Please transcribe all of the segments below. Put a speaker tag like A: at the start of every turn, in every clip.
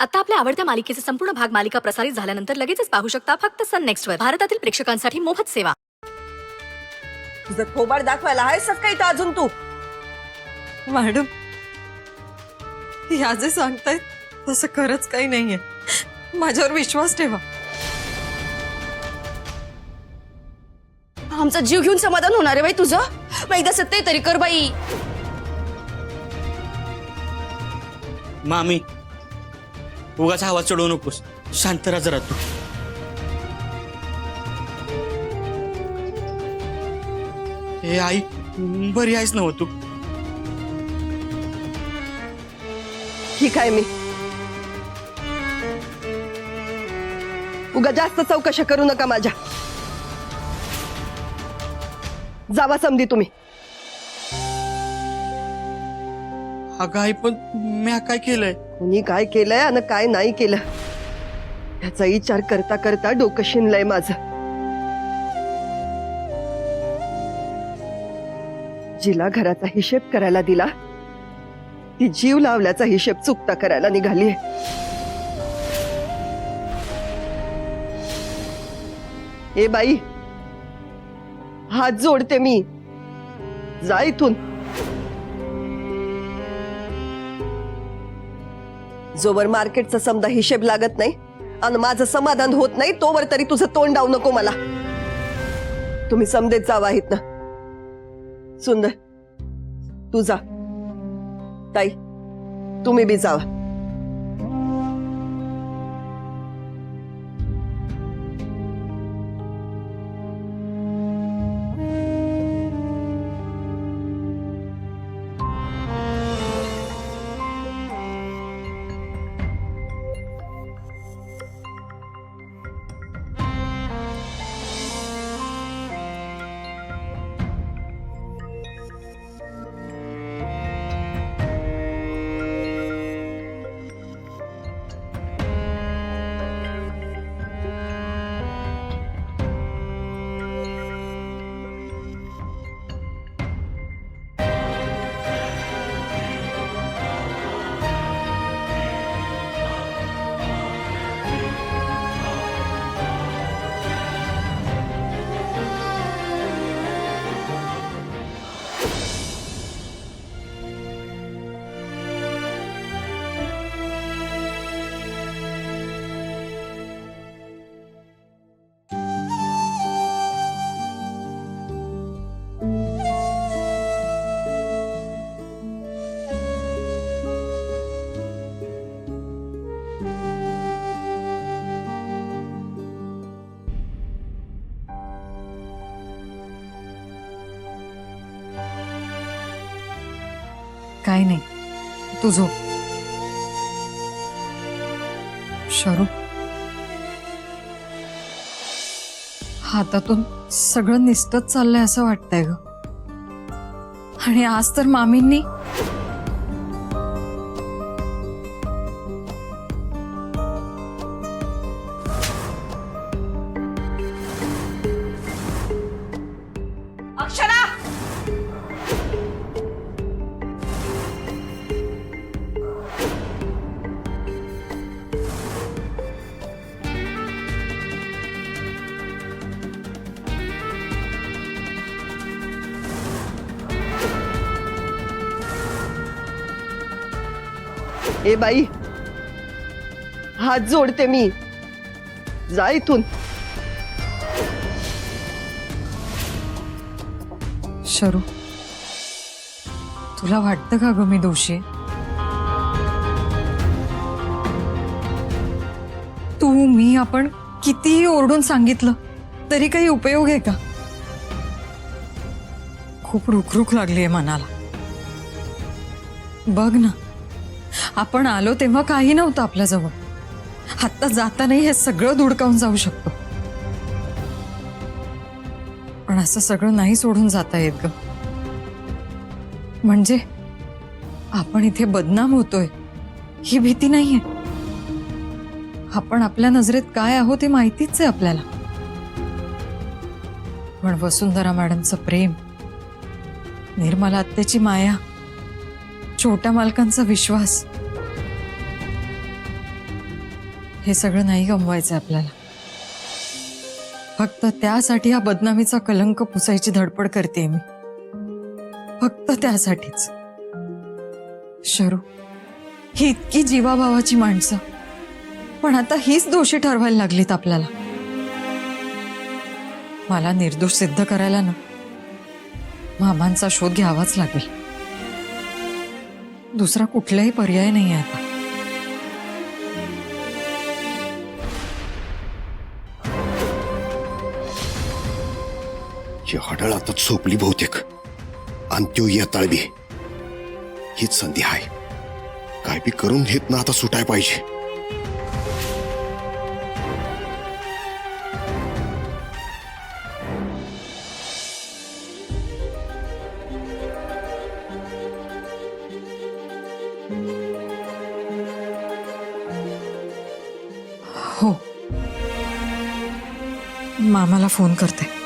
A: आता आपल्या आवडत्या मालिकेचे संपूर्ण भाग मालिका प्रसारित झाल्यानंतर लगेचच पाहू शकता फक्त सन नेक्स्ट वर. भारतातील प्रेक्षकांसाठी मोफत सेवा.
B: तुझं थोबाड दाखवायला आहेस काही तर अजून तू.
C: मॅडम, या जे सांगतायत तसं खरंच काही नाहीये. माझ्यावर विश्वास ठेवा.
B: आमचा जीव घेऊन समाधान होणार आहे बाई तुझं. मग एकदा सत्य तरी कर बाई.
D: मामी, उगाच आवाज चढवू नकोस. शांत राहा जरा तू. हे आई, बरी आहेस ना तू?
B: ठीक आहे मी. उगा जास्त चौकशा करू नका माझ्या. जावा समधी तुम्ही.
D: अगं आई, पण मी काय केलंय?
B: कुणी काय केलंय आणि काय नाही केलं याचा विचार करता करता डोकं शिनलंय माझं. जिला घराचा हिशेब करायला दिला ती जीव लावल्याचा हिशेब चुकता करायला निघालीये. ए बाई, हात जोडते मी. जा इथून. जोवर मार्केटचा समजा हिशेब लागत नाही आणि माझं समाधान होत नाही तोवर तरी तुझं तोंड डावू नको मला. तुम्ही समदेत जावा इथनं. सुंदर, तू जा. ताई, तुम्ही बी जावा.
C: काही नाही, तू झोप. शरू, हातातून सगळं निसटत चाललंय असं वाटतंय ग. आणि आज तर मामींनी
B: अक्षरा, ए बाई, हात जोडते मी. जा इथून.
C: शरू, तुला वाटतं का ग मी दोषी आहे? तू मी आपण कितीही ओरडून सांगितलं तरी काही उपयोग आहे का? खूप रुखरुख लागलीये मनाला. बघ ना, आपण आलो तेव्हा काही नव्हतं आपल्याजवळ. आता जातानाही हे सगळं धुडकावून जाऊ शकतो. पण असं सगळं नाही सोडून जाता येत ग. म्हणजे आपण इथे बदनाम होतोय ही भीती नाहीये. आपण आपल्या नजरेत काय आहोत हे माहितीच आहे आपल्याला. पण वसुंधरा मॅडमचं प्रेम, निर्मला आत्याची माया, छोट्या मालकांचा विश्वास, हे सगळं नाही गमवायचं आपल्याला. फक्त त्यासाठी हा बदनामीचा कलंक पुसायची धडपड करते मी. फक्त त्यासाठीच. शरू, ही इतकी जीवाभावाची माणसं, पण आता हीच दोषी ठरवायला लागलीत आपल्याला. मला निर्दोष सिद्ध करायला ना मामांचा शोध घ्यावाच लागेल. दुसरा कुठलाही पर्याय नाही आता.
E: ही हडळ आता झोपली बहुतेक. आणि त्यो येताळ बी. हीच संधी आहे. काय बी करून घेत ना आता सुटाय पाहिजे.
C: हो, मामाला फोन करते.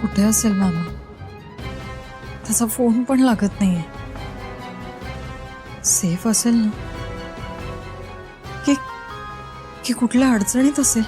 C: कुठे असेल मामा? त्याचा फोन पण लागत नाहीये. सेफ असेल ना? की कुठल्या अडचणीत असेल?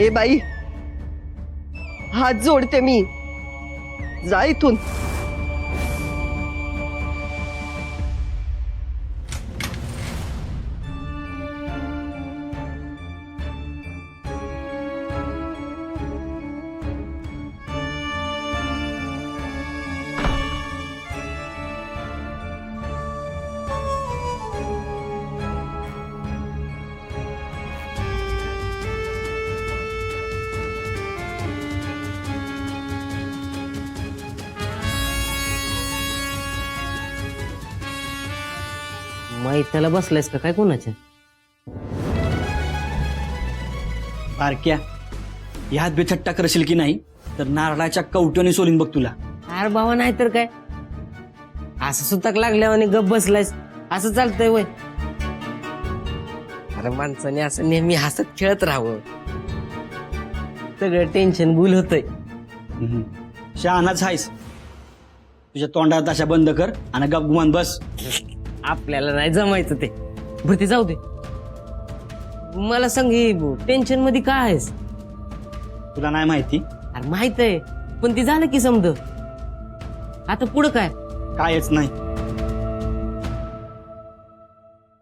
B: ए बाई, हात जोडते मी. जा इथून.
F: त्याला बसलायस का काय कोणाच्या?
D: बारक्या, ह्यात बेथट्टा करशील की नाही तर नारळाच्या कवट्याने सोलीन बघ तुला.
F: अरे बाबा, नाही तर काय. असं सुतक लागल्यावर गप बसलायस, असं चालतंय वय? अरे माणसाने असं नेहमी हसत खेळत राहावं. सगळं टेन्शन गुल होतंय.
D: शहाणाच आहेस. तुझ्या तोंडात अशा बंद कर आणि गप गुमान बस.
F: आपल्याला नाही जमायचं ते. भरती जाऊ दे. मला सांग, टेन्शन मध्ये काय आहेस?
D: तुला नाही माहिती?
F: अरे माहित आहे, पण ती झालं की समज. आता पुढं काय?
D: कायच नाही.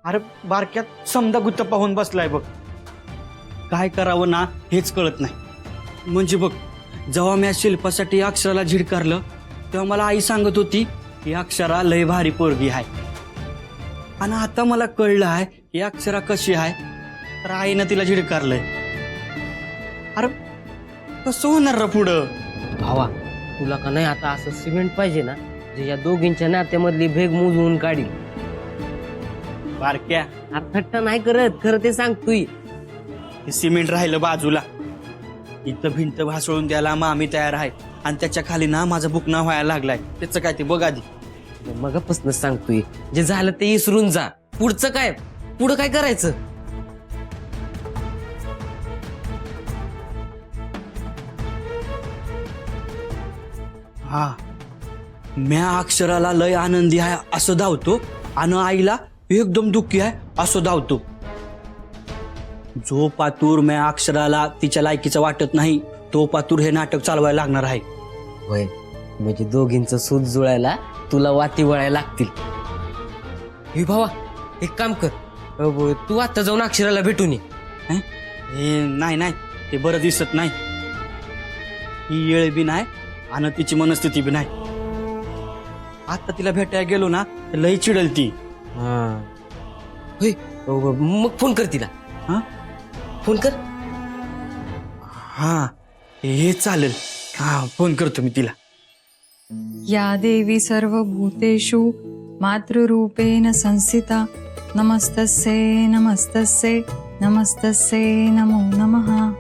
D: अरे बारक्यात समजा गुत्त पाहून बसलाय बघ. काय करावं ना हेच कळत नाही. म्हणजे बघ, जेव्हा मी शिल्पासाठी अक्षराला झिडकारलं तेव्हा मला आई सांगत होती की अक्षरा लय भारी पोरगी आहे. आणि आता मला कळलं आहे की अक्षरा कशी आहे, तर आईनं तिला झिडकारलंय. अरे कसं होणार रे पुढं?
F: भावा, तुला का नाही आता असं सिमेंट पाहिजे ना, जे या दोघींच्या नात्यामधली भेग मोजून काढील.
D: बारक्या,
F: अरे थट्टा नाही करत, खरं ते सांग तू.
D: हे सिमेंट राहिलं बाजूला. इथं भिंत भासळून द्यायला मामी तयार आहे आणि त्याच्या खाली ना माझा बुकना व्हायला लागलाय. त्याचं काय ते बघ आधी.
F: मगापासून सांगतोय जे झालं ते विसरून जा. पुढचं काय, पुढं काय करायचं?
D: हा, म्या अक्षराला लय आनंदी आहे असं धावतो आणि आईला एकदम दुःखी आहे असं धावतो. जो पातूर म्या अक्षराला तिच्या लायकीचं वाटत नाही तो पातूर हे नाटक चालवायला लागणार आहे.
F: होय, म्हणजे दोघींचं सूत जुळायला तुला वाती वळायला लागतील. हे भावा, एक काम कर, तू आता जाऊन अक्षराला भेटून ये.
D: हं? हे नाही नाही, ते बरं दिसत नाही. ही येळ बी नाही आणि तिची मनस्थिती बी नाही. आता तिला भेटायला गेलो ना तर लई चिडल ती.
F: होय, मग फोन कर तिला.
D: हा
F: फोन कर.
D: हा, हे चालेल. हा, फोन करतो मी तिला.
C: या देवी सर्वभूतेषु मातृरूपेण संस्थिता नमस्तस्यै नमस्तस्यै नमस्तस्यै नमो नमः.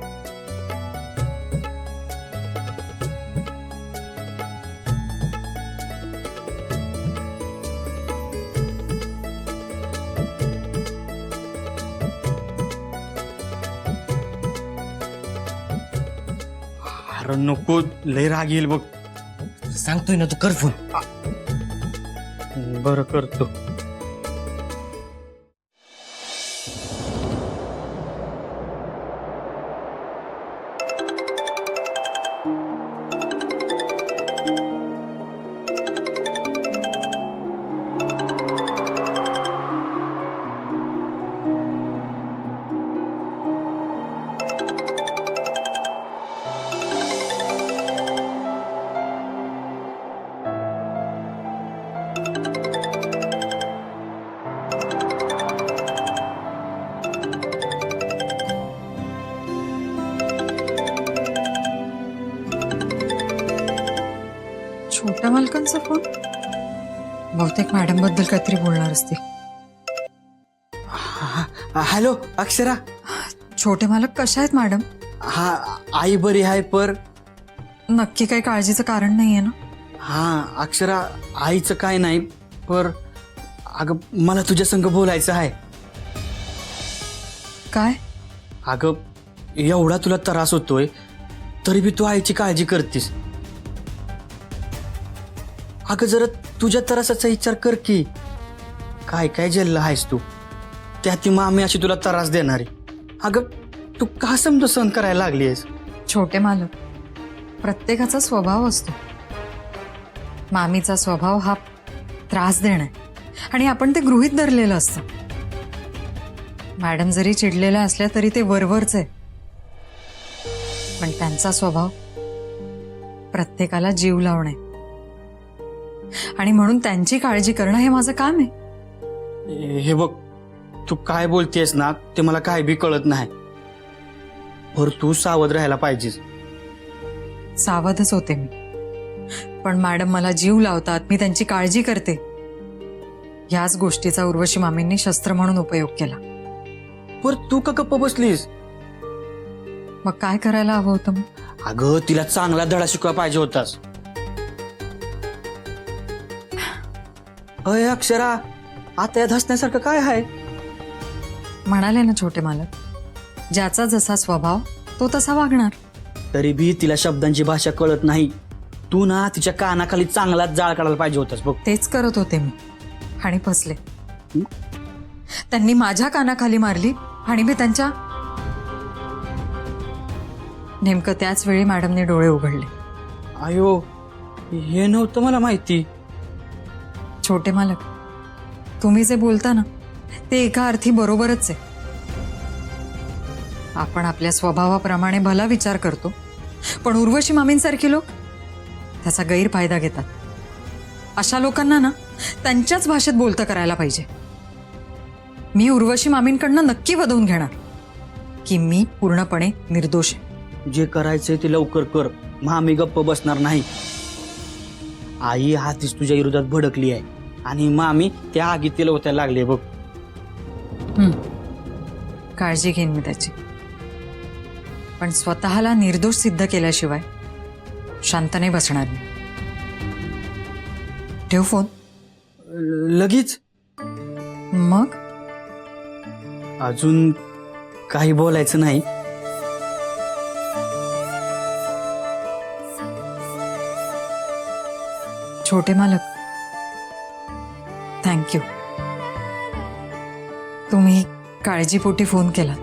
D: अरे नको, लय राग येईल बघ.
F: सांगतोय ना, तू कर फोन.
D: बरं करतो.
C: छोट्या मालकांचा फोन. बहुतेक मॅडम बद्दल काहीतरी बोलणार असतील.
D: हॅलो अक्षरा.
C: छोटे मालक कशा आहेत मॅडम?
D: हा, आई बरी आहे पर.
C: नक्की काही काळजीचं कारण नाहीये ना?
D: हा अक्षरा, आईचं काय नाही पर अगं मला तुझ्या संग बोलायचं आहे.
C: काय?
D: अगं एवढा तुला त्रास होतोय तरी बी तू आईची काळजी करतीस. अगं जरा तुझ्या त्रासाचा विचार कर की. काय काय झेलला आहेस तू, त्या ती मामी अशी तुला त्रास देणारी. अगं तू का समज सहन करायला लागली आहेस?
C: छोटे मालक, प्रत्येकाचा स्वभाव असतो. मामीचा स्वभाव हा त्रास देणं आहे आणि आपण ते गृहीत धरलेलं असतं. मॅडम जरी चिडलेल्या असल्या तरी ते वरवरच आहे, पण त्यांचा स्वभाव प्रत्येकाला जीव लावणे आणि म्हणून त्यांची काळजी करणं हे माझं काम आहे.
D: हे बघ, तू काय बोलतेस ना ते मला काय बी कळत नाही. पर तू सावध राहायला पाहिजेस.
C: सावधच होते मी, पण मॅडम मला जीव लावतात, मी त्यांची काळजी करते. याच गोष्टीचा उर्वशी मामींनी शस्त्र म्हणून उपयोग केला.
D: पर तू का गप्प बसलीस?
C: मग काय करायला हवं होतं मग?
D: अगं तिला चांगला धडा शिकवा पाहिजे होतास. अय अक्षरा, आता यात हसण्यासारखं काय आहे?
C: म्हणाले ना छोटे मालक, ज्याचा जसा स्वभाव तो तसा वागणार.
D: तरी बी तिला शब्दांची भाषा कळत नाही. तू ना तिच्या कानाखाली चांगलाच जाळ काढायला पाहिजे होतास बघ.
C: तेच करत होते मी आणि फसले. त्यांनी माझ्या कानाखाली मारली आणि मी त्यांच्या. नेमकं त्याच वेळी मॅडमने डोळे उघडले.
D: आयो, हे नव्हतं मला माहिती.
C: छोटे मालक, तुम्ही जे बोलता ना ते एका अर्थी बरोबरच आहे. आपण आपल्या स्वभावाप्रमाणे भला विचार करतो, पण उर्वशी मामींसारखे लोक त्याचा गैरफायदा घेतात. अशा लोकांना ना त्यांच्याच भाषेत बोलतं करायला पाहिजे. मी उर्वशी मामींकडनं नक्की वधवून घेणार की मी पूर्णपणे निर्दोष आहे.
D: जे करायचंय ते लवकर कर, मामी गप्प बसणार नाही. आई हातीच तुझ्या विरोधात भडकली आहे आणि मामी त्या आगीत तिला होत्याला लागली बघ.
C: काळजी घेईन मी त्याची. पण स्वतःला निर्दोष सिद्ध केल्याशिवाय शांत नाही बसणार मी. ठेव फोन.
D: लगेच
C: मग
D: अजून काही बोलायचं नाही.
C: छोटे मालक, थँक्यू. तुम्ही काळजीपोटी फोन केला.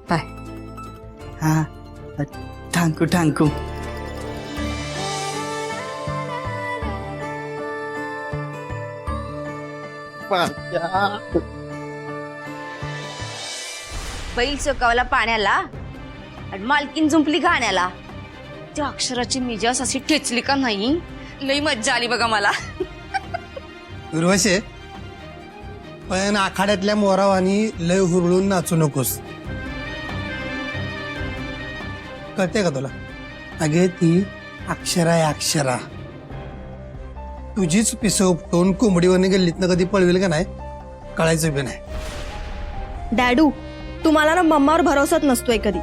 C: बाय.
D: हा थँक्यू थँक्यू.
G: बैल चोकावला पाण्याला आणि मालकीन जुंपली गाण्याला. त्या अक्षराची मिजास अशी ठेचली का नाही, लई मज्जा आली बघा मला.
H: उर्वशे, पण आखाड्यातल्या मोरावानी लय हुरळून नाचू नकोस. कळते का तुला? अगे ती अक्षरा आहे, अक्षरा. तुझीच पिसं उपटून कोंबडीवरने गल्लीतनं कधी पळवेल का नाही कळायचं बी नाही.
I: डॅडू, तुम्हाला ना मम्मावर भरोसाच नसतोय कधी.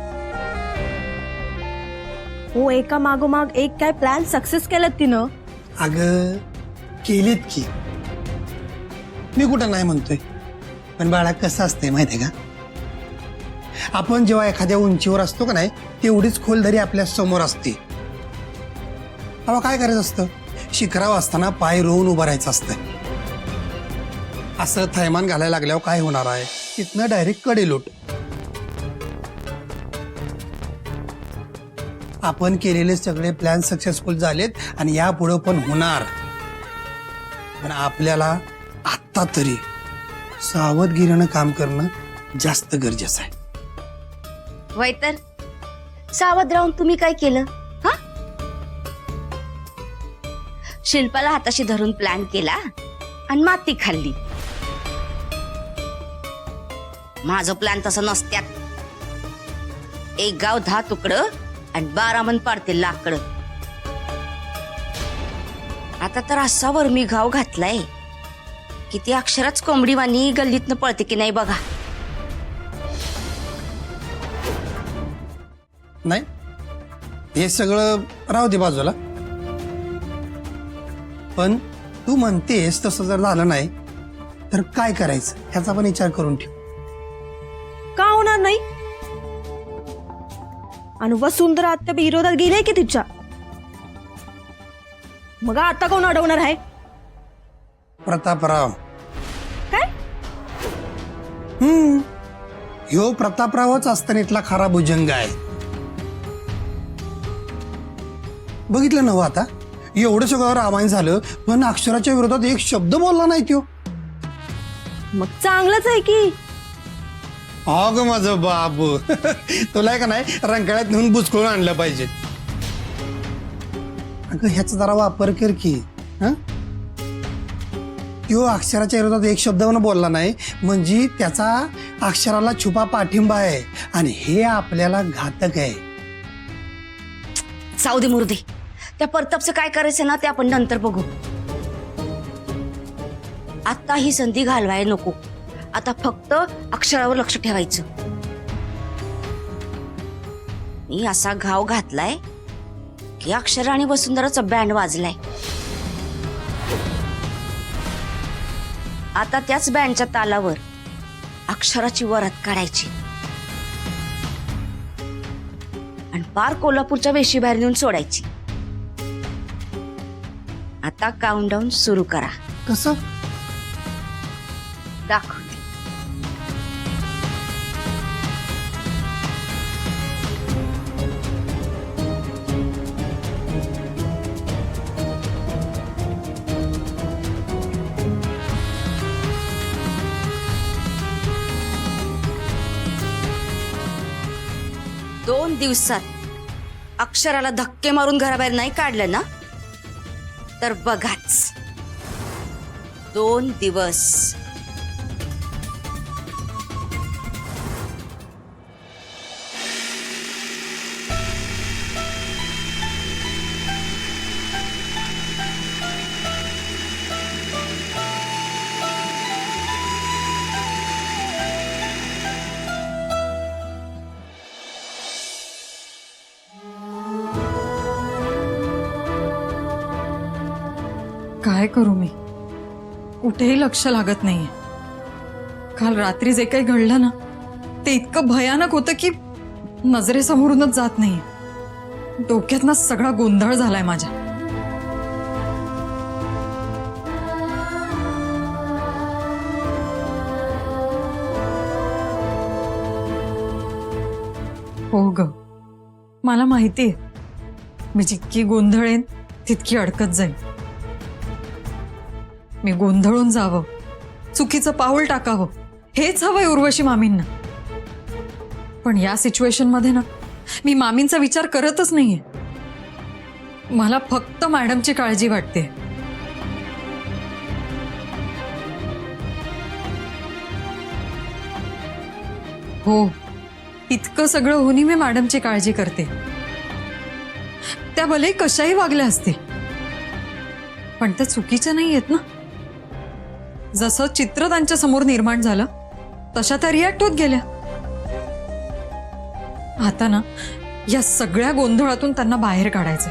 I: हो, एका मागोमाग एक काय प्लॅन सक्सेस केलेत तिनं.
H: अगं केलीत की, मी कुठं नाही म्हणतोय, पण बाळा कसं असतंय माहितीये का, आपण जेव्हा एखाद्या उंचीवर असतो का नाही तेवढीच खोलदरी आपल्या समोर असते. तेव्हा काय करायचं असतं, शिखरावर असताना पाय रोवून उभं राहायचं असतं. असं थैमान घालायला लागल्यावर काय होणार आहे, तिथनं डायरेक्ट कडे लोट. आपण केलेले सगळे प्लॅन सक्सेसफुल झालेत आणि यापुढे पण होणार. पण आपल्याला आत्ता तरी सावधगिरीनं काम करणं जास्त गरजेचं आहे.
G: वय तर सावध राहून तुम्ही काय केलं हा? शिल्पाला हाताशी धरून प्लॅन केला आणि माती खाल्ली. माझं प्लॅन तसं नसत्यात. एक गाव 10 तुकडं आणि 12 मन पाडते लाकडं. आता तर असा मी घाव घातलाय की ती अक्षरच कोंबडीवाणी गल्लीतनं पळते की नाही बघा.
H: नाही, हे सगळं राहू दे बाजूला. पण तू म्हणतेस तसं जर झालं नाही तर काय करायचं ह्याचा पण विचार करून ठेव.
I: का होणार नाही? आणि वसुंधरा आत्या विरोधात गेले की तिच्या. मग आता कोण अडवणार आहे?
H: प्रतापराव.
I: काय?
H: ह्यो प्रतापरावच असतानीतला खरा भुजंग आहे. बघितलं नव्ह आता, एवढं सगळं रामायण झालं पण अक्षराच्या विरोधात एक शब्द बोलला नाही त्यो.
I: मग चांगलंच आहे की.
H: अग माझं बाबू, तुला का नाही रंकाळ्यात नेऊन बुचकळून आणलं पाहिजे. अगं ह्याचा जरा वापर कर की. त्यो अक्षराच्या विरोधात एक शब्द पण बोलला नाही म्हणजे त्याचा अक्षराला छुपा पाठिंबा आहे आणि हे आपल्याला घातक आहे.
G: जाऊ दे मुर्दे, त्या परतापचं काय करायचं ना ते आपण नंतर बघू. आता ही संधी घालवाय नको. आता फक्त अक्षरावर लक्ष ठेवायचं. मी असा घाव घातलाय की अक्षर आणि वसुंधराचा बँड वाजलाय. आता त्याच बँडच्या तालावर अक्षराची वरात काढायची आणि पार कोल्हापूरच्या वेशी बाहेर नेऊन सोडायची. आता काउंटडाऊन सुरू करा.
H: कसं?
G: दाखवते. दोन दिवसात अक्षराला धक्के मारून घराबाहेर नाही काढलं ना तर बघाच. 2 दिवस.
C: काय करू मी? कुठेही लक्ष लागत नाहीये. काल रात्री जे काही घडलं ना ते इतकं भयानक होतं की नजरेसमोरूनच जात नाहीये. डोक्यात ना सगळा गोंधळ झालाय माझ्या. हो ग, मला माहितीये मी जितकी गोंधळेन तितकी अडकत जाईल. मी गोंधळून जावं, चुकीचं पाऊल टाकावं हेच हवंय उर्वशी मामींना. पण या सिच्युएशन मध्ये ना मी मामींचा विचार करतच नाहीये. मला फक्त मॅडमची काळजी वाटते. हो, इतकं सगळं होऊनही मी मॅडमची काळजी करते. त्या भलेही कशाही वागल्या असतील पण त्या चुकीच्या नाही आहेत ना. जसं चित्र त्यांच्या समोर निर्माण झालं तशा त्या रिॲक्ट होत गेल्या. आता ना या सगळ्या गोंधळातून त्यांना बाहेर काढायचं.